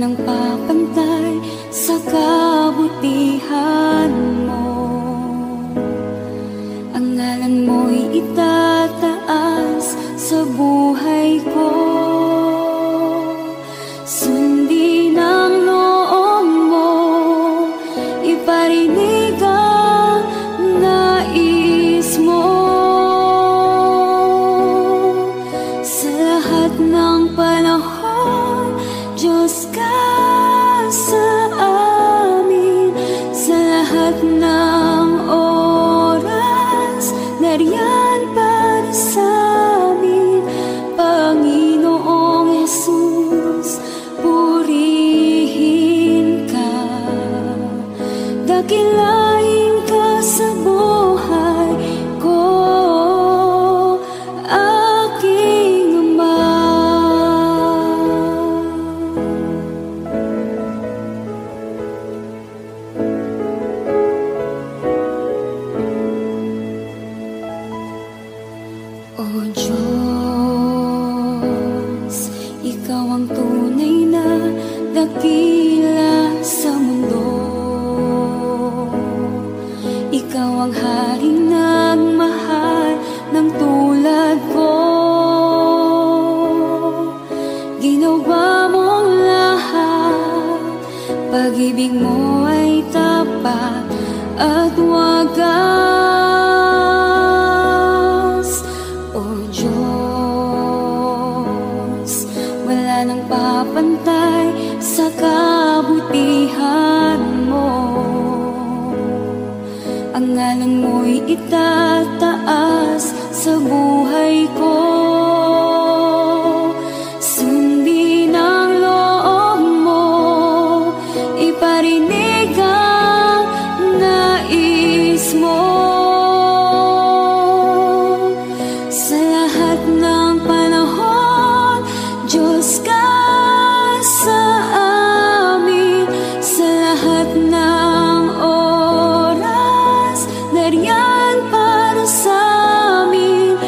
nang papantay sa kabutihan mo. Ang ngalan mo'y itataas sa buhay ko. Sundin ang loob mo, iparinig ang nais mo. Sa lahat ng panahon, Diyos ka sa amin. Sa lahat ng oras, nariyan para sa amin. Panginoong Jesus, purihin ka. Dakilain ka sa buhay ko, aking Ama. O Diyos, Ikaw ang tunay na dakila sa mundo. Ikaw ang haring nagmahal ng tulad ko. Ginawa mong lahat, pag-ibig mo ay tapat at wagas. O Diyos, wala nang papantay sa kabutihan mo. Ang ngalan mo'y itataas sa buhay ko. Sundin ang loob mo, iparinig ang nais mo. Sa lahat ng panahon, Diyos ka sa amin. Sa lahat ng oras, nariyan para sa amin.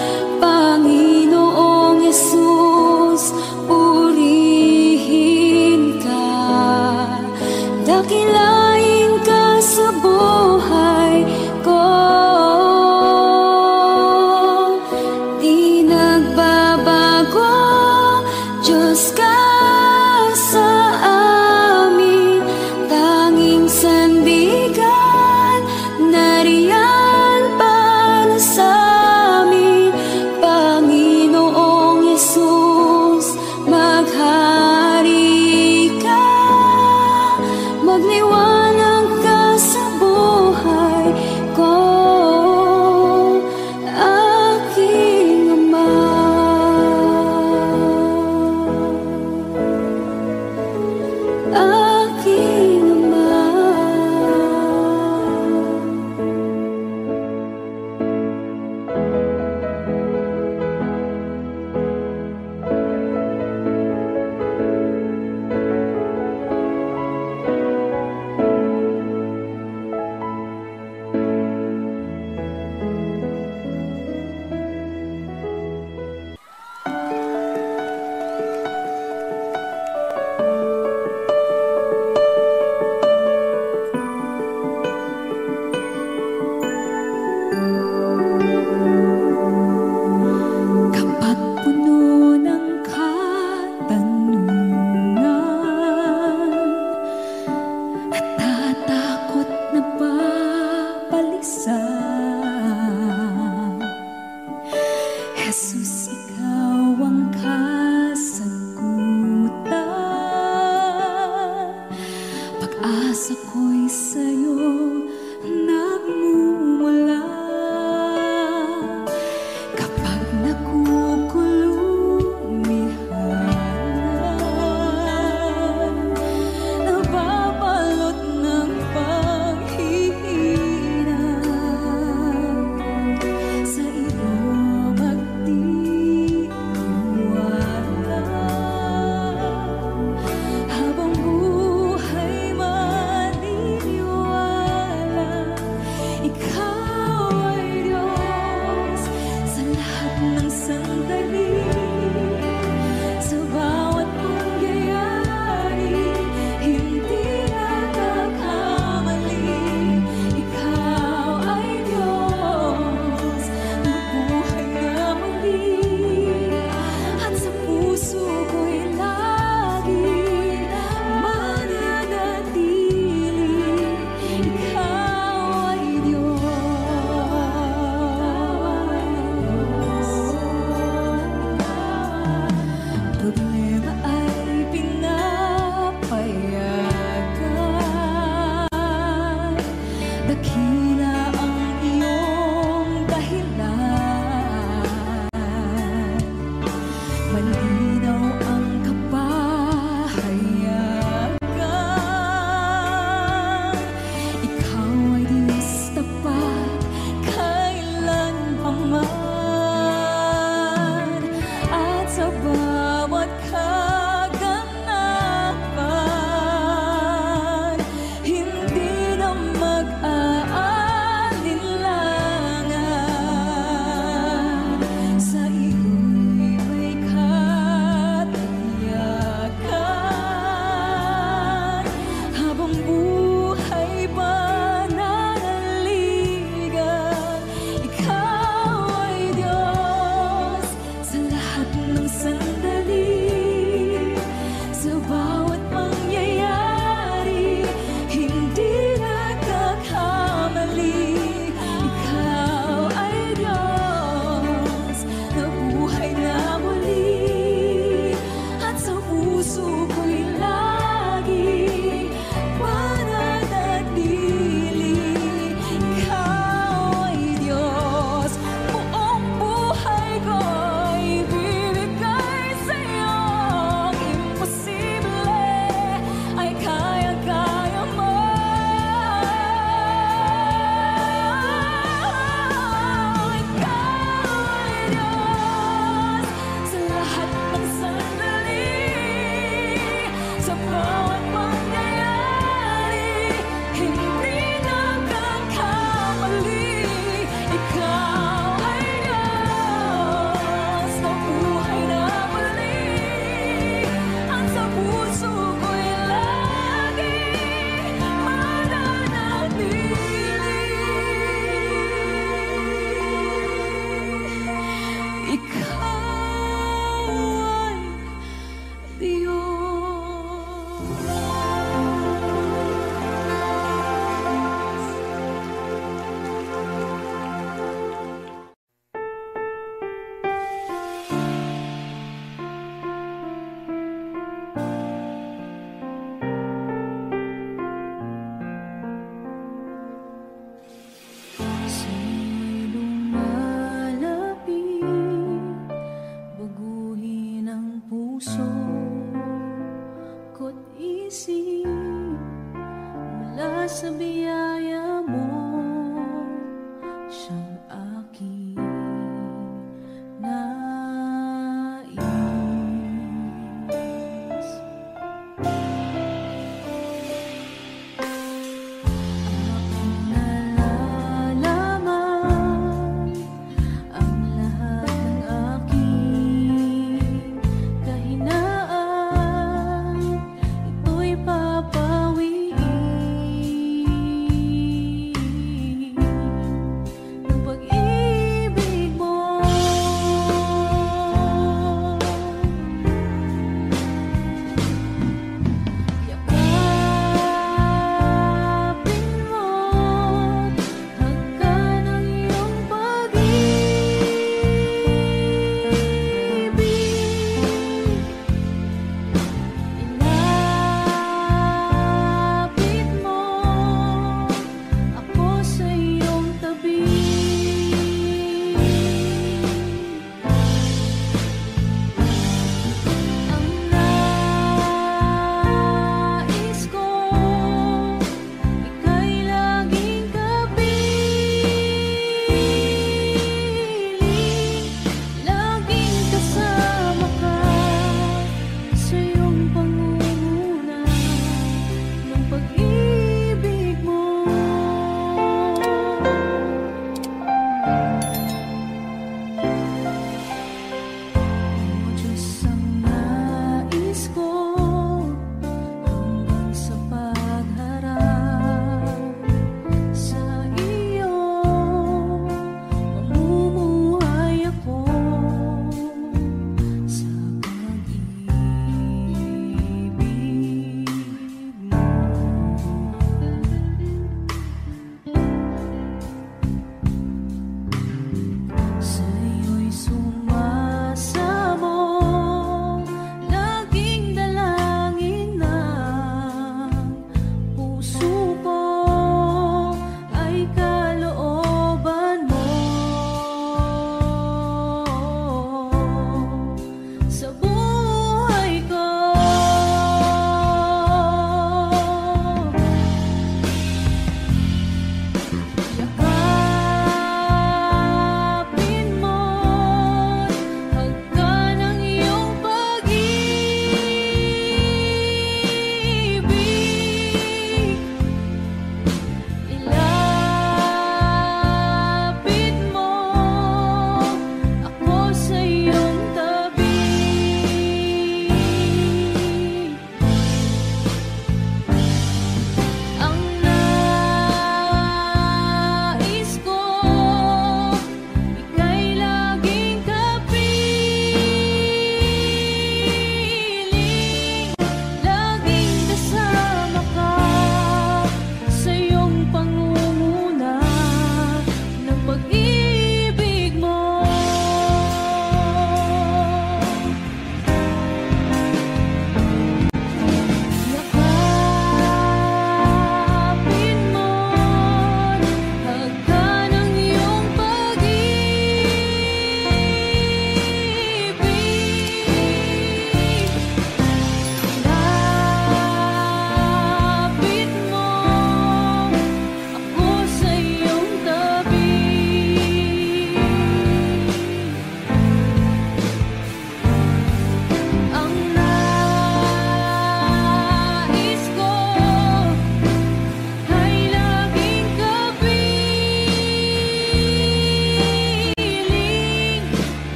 malinaw ang kapahayagan. Ikaw ay Diyos tapat kailan pa man, at sa bawat kaganapan hindi na mag-aalinlangan. Sa iyo'y may katiyakan, habang buhay pananaligan. Ikaw ay Diyos sa lahat ng sandali, sa bawat pangyayari, hindi nagkakamali. Ikaw ay Diyos na buhay na muli, at sa puso ko'y lagi mananatili. Ikaw ay Diyos, buong buhay ko'y ibibigay sa'yo. Ang imposible ay kayang-kaya mo. Ikaw ay Diyos sa lahat ng sandali, sa bawat pangyayari, hindi nagkakamali. Ikaw ay Diyos na buhay na muli, at sa puso ko'y lagi mananatili. Ikaw ay Sa'yo'y lumalapit, baguhin ang puso ko't isip mula sa biyaya mo. Siyang aking nais. Aking nalalaman ang lahat ng aking kahinaan, ito'y papawiin.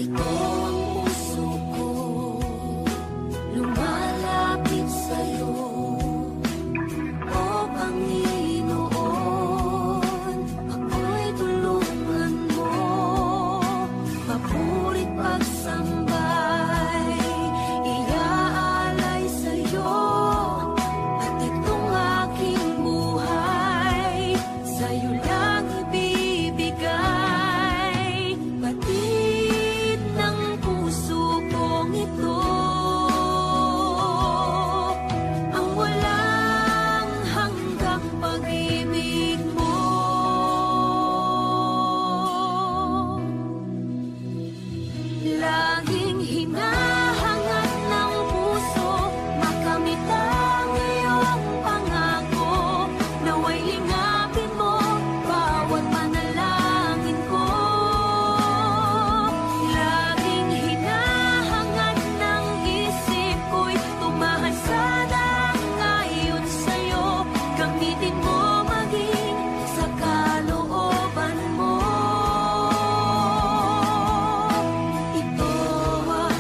Ito ang puso ko, lumalapit sa'yo. O Panginoon, ako'y tulungan mo. Papurit pagsambay, iaalay sa'yo. At itong aking buhay, sa'yo lang ibibigay. Batid ng puso kong ito, ang walang hanggang pag-ibig mo. Laging hinahangad ng puso, makamit ang iyong pangako. Nawa'y lingapin mo bawat panalangin ko. Laging hinahangad ng isip ko'y tumahal sa ayon sa'yo. Gamitin mo maging sa kalooban mo. Ito ang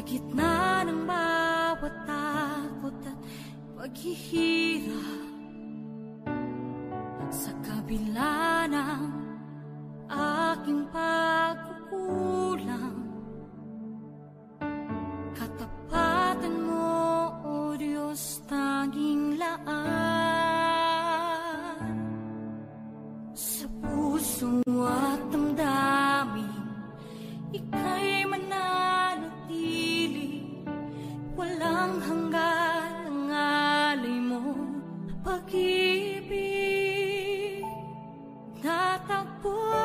gitna ng bawat takot at paghihirap, sa kabila ng aking pagkukulang, katapatan mo, O Diyos, tanging laan. Sa puso at damdamin, ika'y mananatili, walang hanggan ang alay mo, pag-ibig. Natagpuan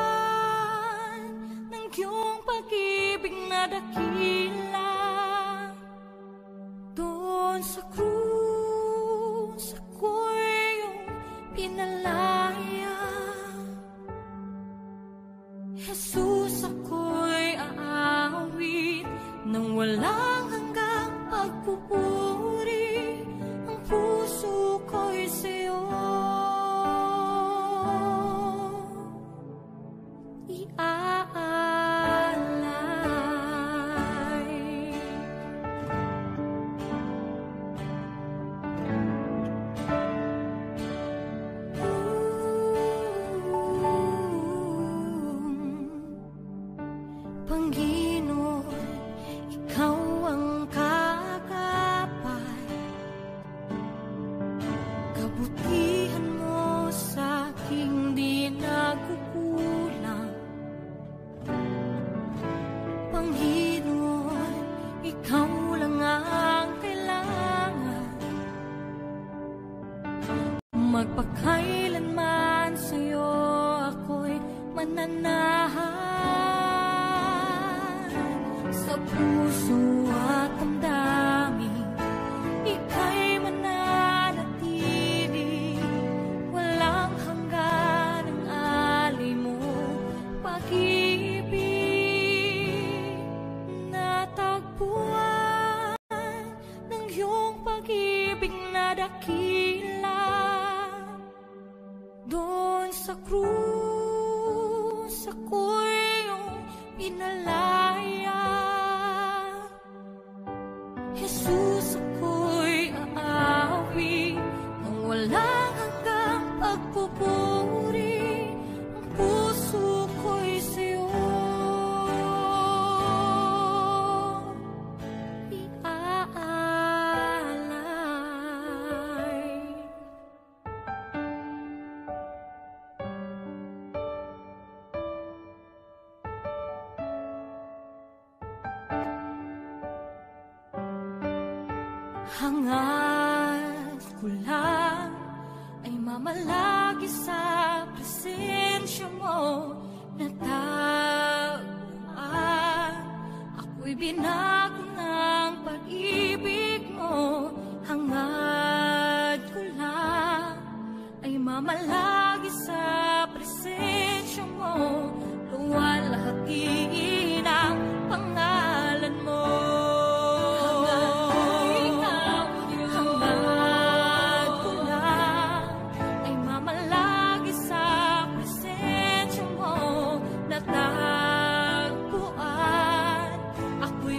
ng iyong pag-ibig na dakila, doon sa krus ako'y iyong pinalaya. Jesus, ako'y aawit nang walang hanggang pagpupuri, ang puso ko'y sa'yo iaalay. Panginoon, ikaw ang kagapay, kabutihan mo sa aking di nagkukulang. Panginoon, ikaw lang ang kailangan, magpakailanman sa'yo ako'y mananahan. Sa puso at damdamin, ika'y mananatili, walang hanggan ang alay mo, pag-ibig. Natagpuan ng iyong pag-ibig na dakila, doon sa krus ako'y iyong pinalaya. Jesus, ako'y aawi nang walang hanggang pagpupuri, ang puso ko'y sa'yo iaalay. Hangad ko lang ay mamalagi sa presensya mo, natagpuan ako'y binago ng pag-ibig mo. Hangad ko lang ay mamalagi sa presensya mo, luwalhati ng pangalan mo. Natagpuan, ako'y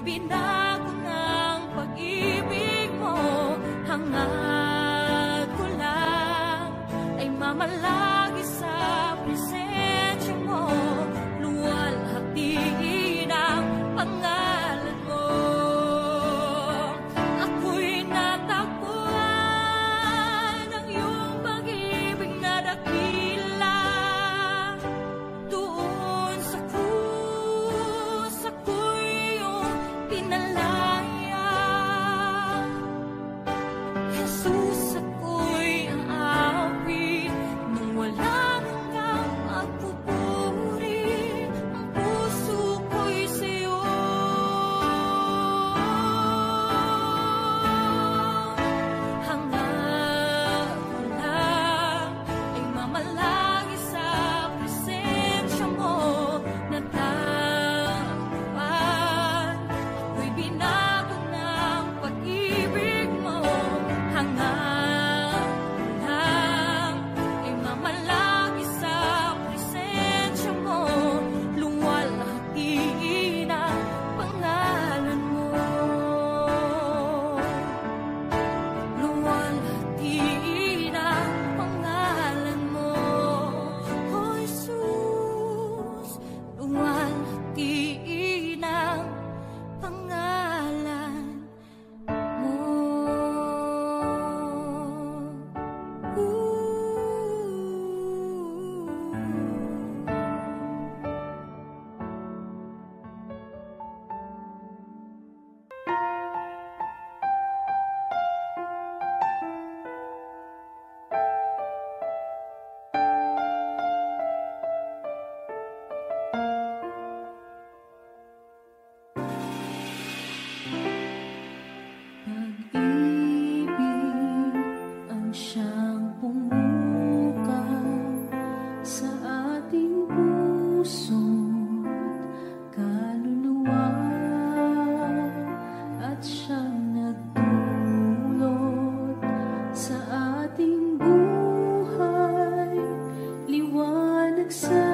Sa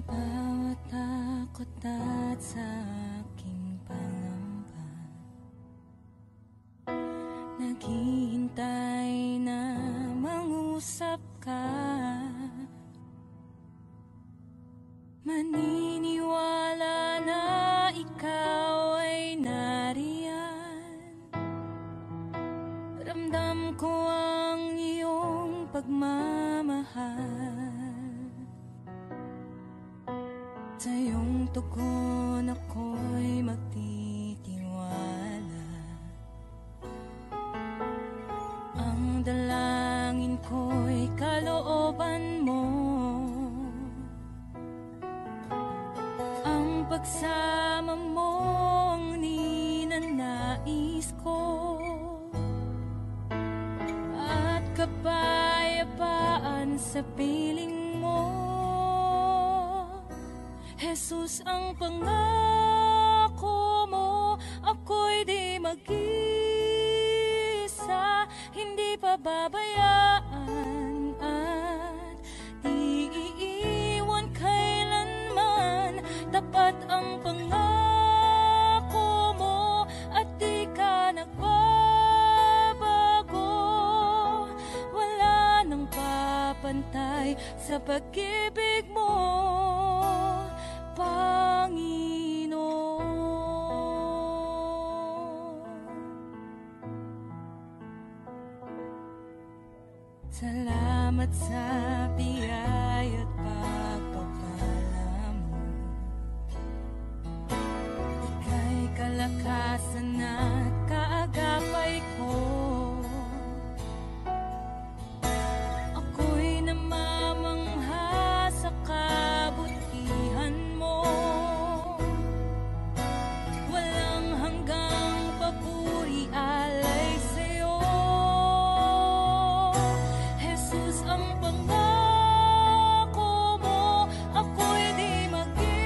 bawat takot at sa aking pangamba, naghihintay na mangusap ka. Maniniwala na ikaw ay nariyan. Ramdam ko ang iyong pagmamahal. Sa iyong tugon ako'y magtitiwala. Ang dalangin ko'y kalooban mo. Ang pagsama mo ang ninanais ko. At kapayapaan sa piling mo. Jesus, ang pangako mo, ako'y di mag-isa, hindi pababayaan at di iiwan kailanman. Tapat ang pangako mo at di ka nagbabago. sa pag-ibig mo, Panginoon. Salamat sa biyaya at pagpapala mo. Ika'y kalakasan at kaagapay ko. Ako'y namamangha sa kabutihan mo. Walang hanggang papuri alay sa'yo. Jesus, ang pangako mo, ako'y di mag-isa,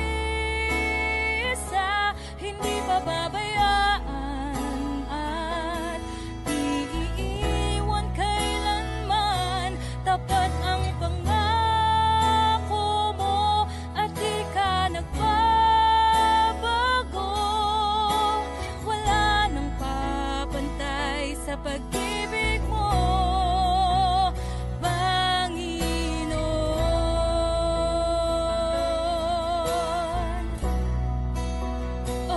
hindi pababayaan at di iiwan kailanman. Tapat ang pangako mo at di ka nagbabago. Wala nang papantay sa pag-ibig mo, Panginoon. O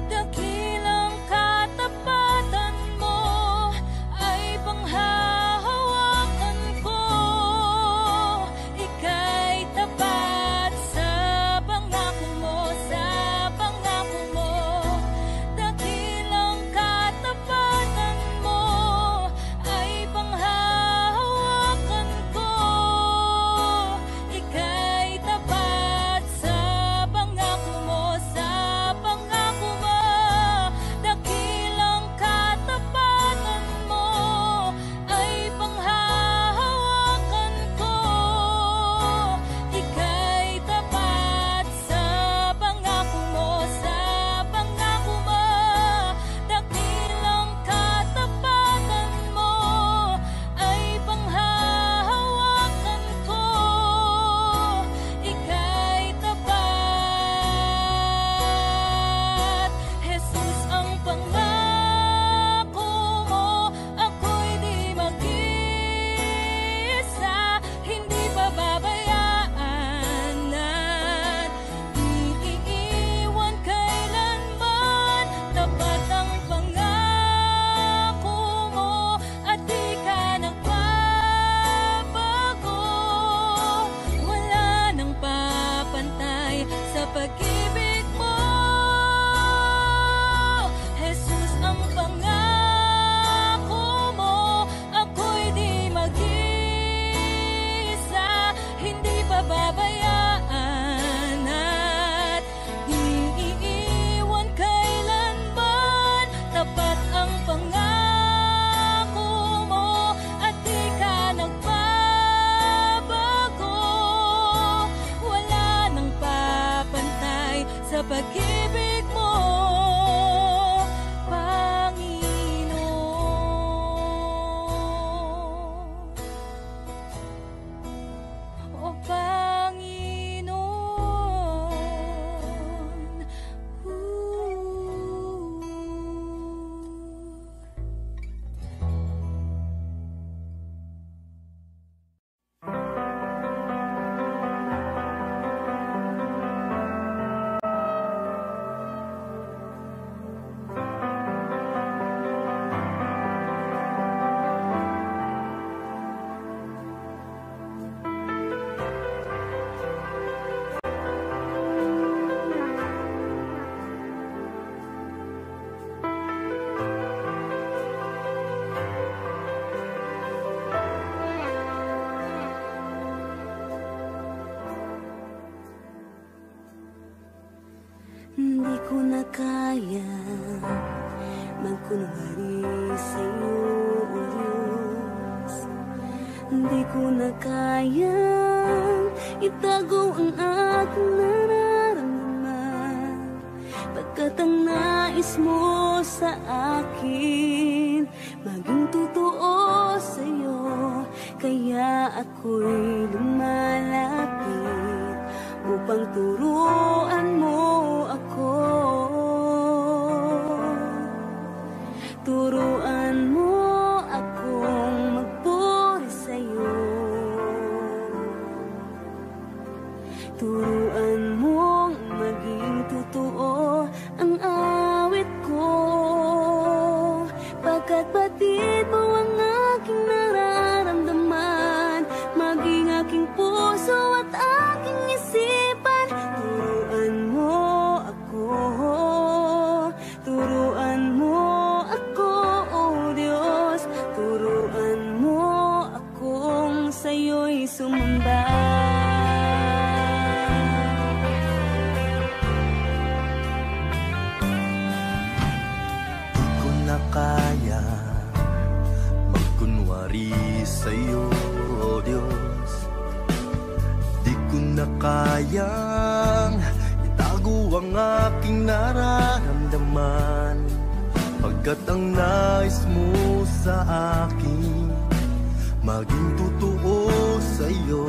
dakilang katapatan mo ay panghahawakan ko. Ika'y tapat sa pangako mo, sa pangako mo. Dakilang katapatan mo ay panghahawakan ko. Ika'y tapat sa pangako mo, sa pangako mo. Dakilang katapatan mo ay panghahawakan ko. Ika'y tapat sa pangako mo, sa pangako mo. Dakilang katapatan mo ay panghahawakan ko. Ika'y tapat. Jesus, ang pangako mo, ako'y di mag-isa, hindi pababayaan at di iiwan kailanman. Tapat ang pangako mo at di ka nagbabago. Wala nang papantay sa pag-ibig mo, Jesus, ang pangako mo, ako'y di mag-isa, hindi pababayaan at di iiwan kailanman. Tapat ang pangako mo at di ka nagbabago. Wala nang papantay sa pag-ibig mo, Panginoon. O Panginoon. Hindi ko na kaya magkunwari sa'yo, O Diyos. Hindi ko na kaya itago ang aking nararamdaman. Pagkat ang nais mo sa akin maging totoo sa'yo, kaya ako'y lumalapit upang turuan mo ako. Turuan mo akong magpuri sa'yo. Turuan mong maging totoo ang awit ko. Pagkat batid mo ang aking nararamdaman, maging aking puso at aking isipan. Turuan mo ako, turuan mo ako, oh Diyos. Turuan mo akong sa'yo'y sumamba. Kaya magkunwari sa'yo, oh Diyos. Di ko na kayang itago ang aking nararamdaman, pagkat ang nais mo sa akin maging totoo sa'yo,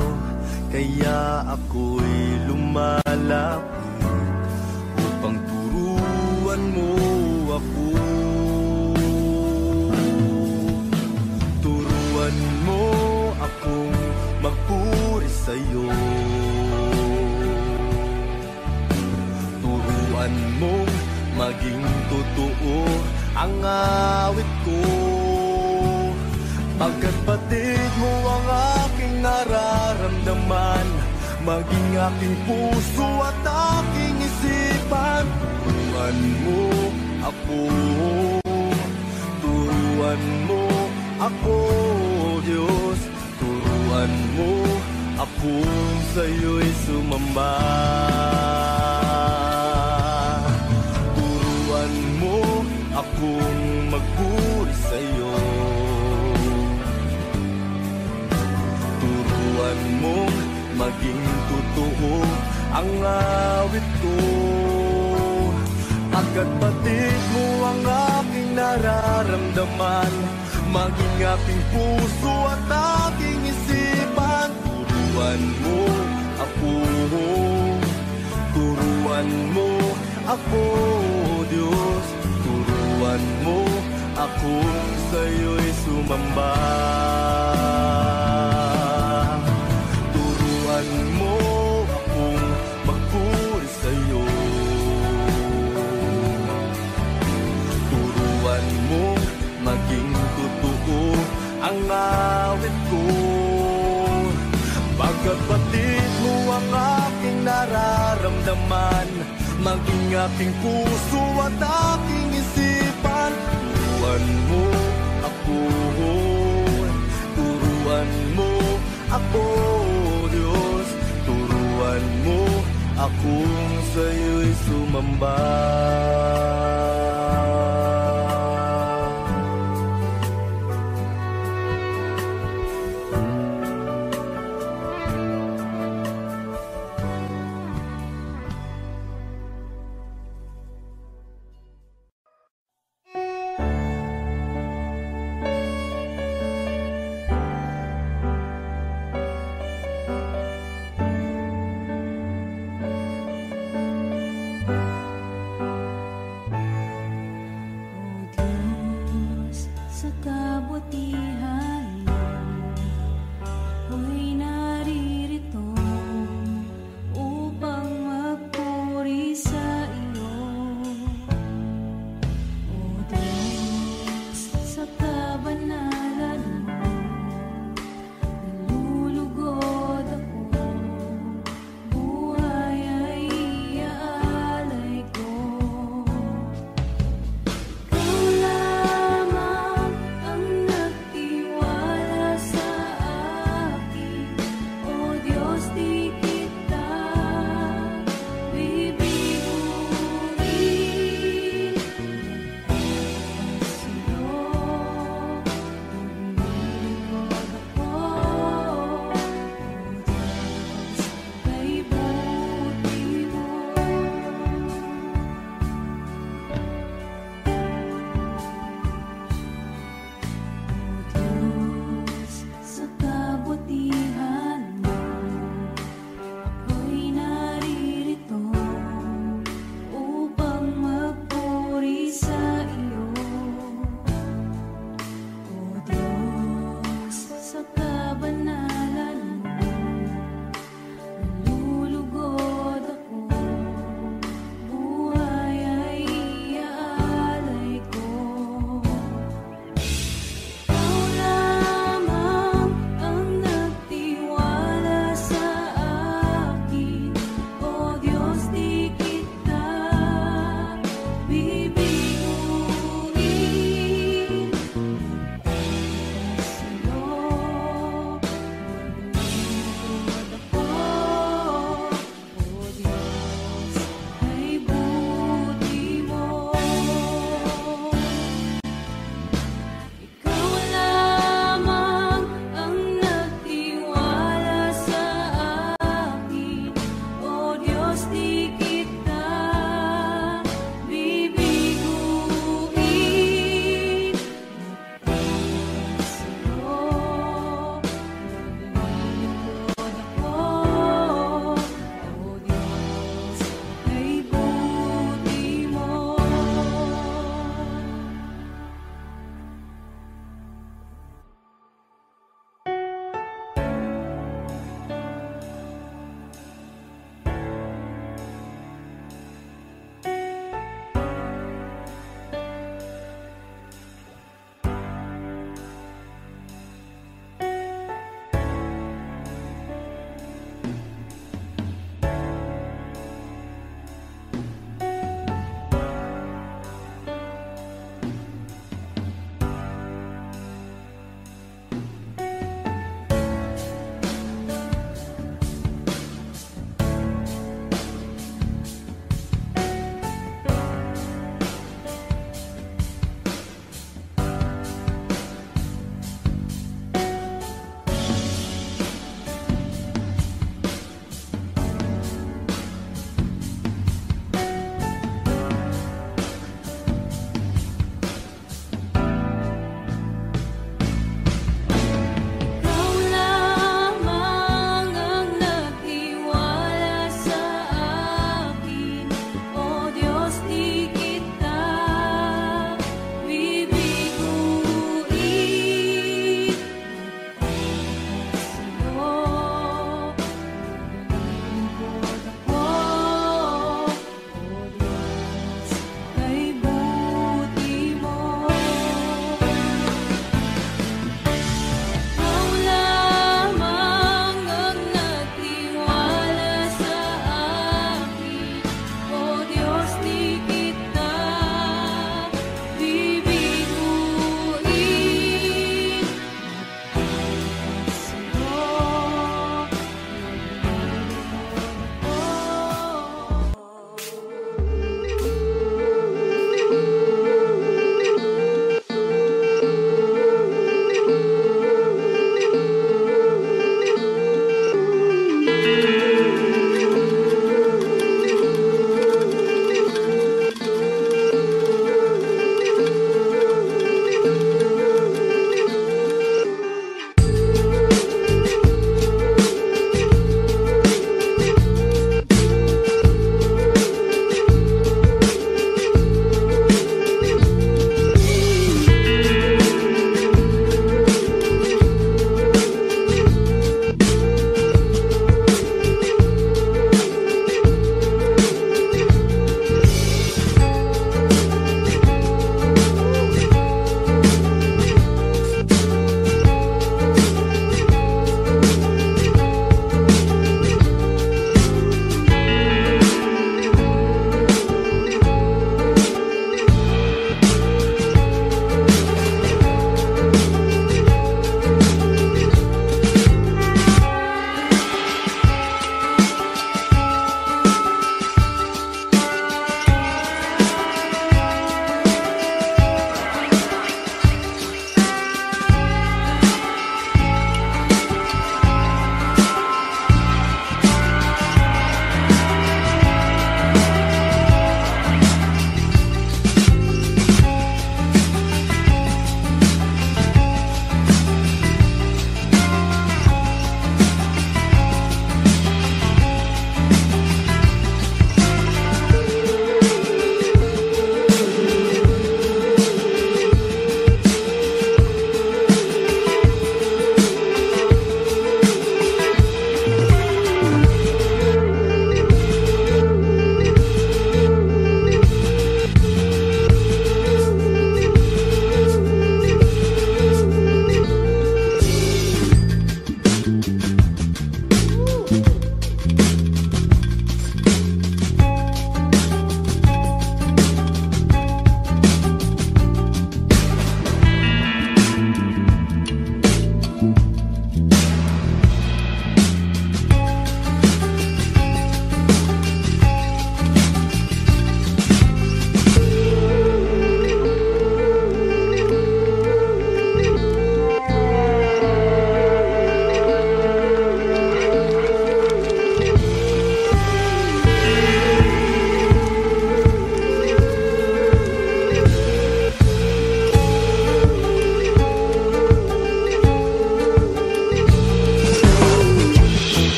kaya ako'y lumalapit upang turuan mo ako. Turuan mo akong magpuri sa'yo. Turuan mong maging totoo ang awit ko, pagkat batid mo ang aking nararamdaman, maging aking puso at aking isipan. Turuan mo ako, turuan mo ako, Diyos. Turuan mo akong sa'yo'y sumamba. Turuan mo akong magpuri sa'yo. Turuan mo maging totoo ang awit ko, pagkat batid mo ang aking nararamdaman, maging aking puso at aking isipan. Turuan mo ako, turuan mo ako, Diyos. Turuan mo akong sa'yo'y sumamba. Turuan mo akong magpuri sa'yo. Turuan mo maging totoo ang awit ko, pagkat batid mo ang aking nararamdaman, maging aking puso at aking isipan. Turuan mo ako, turuan mo ako, Diyos. Turuan mo akong sa'yo'y sumamba.